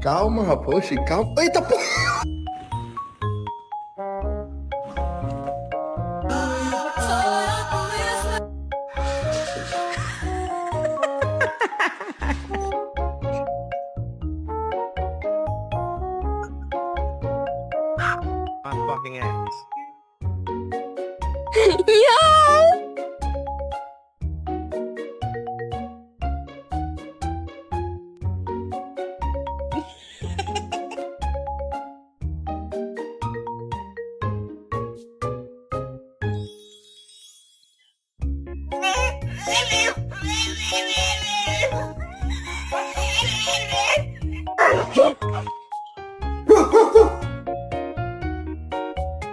Calma, poxa, calma. Eita, pô! My fucking ass. Yo!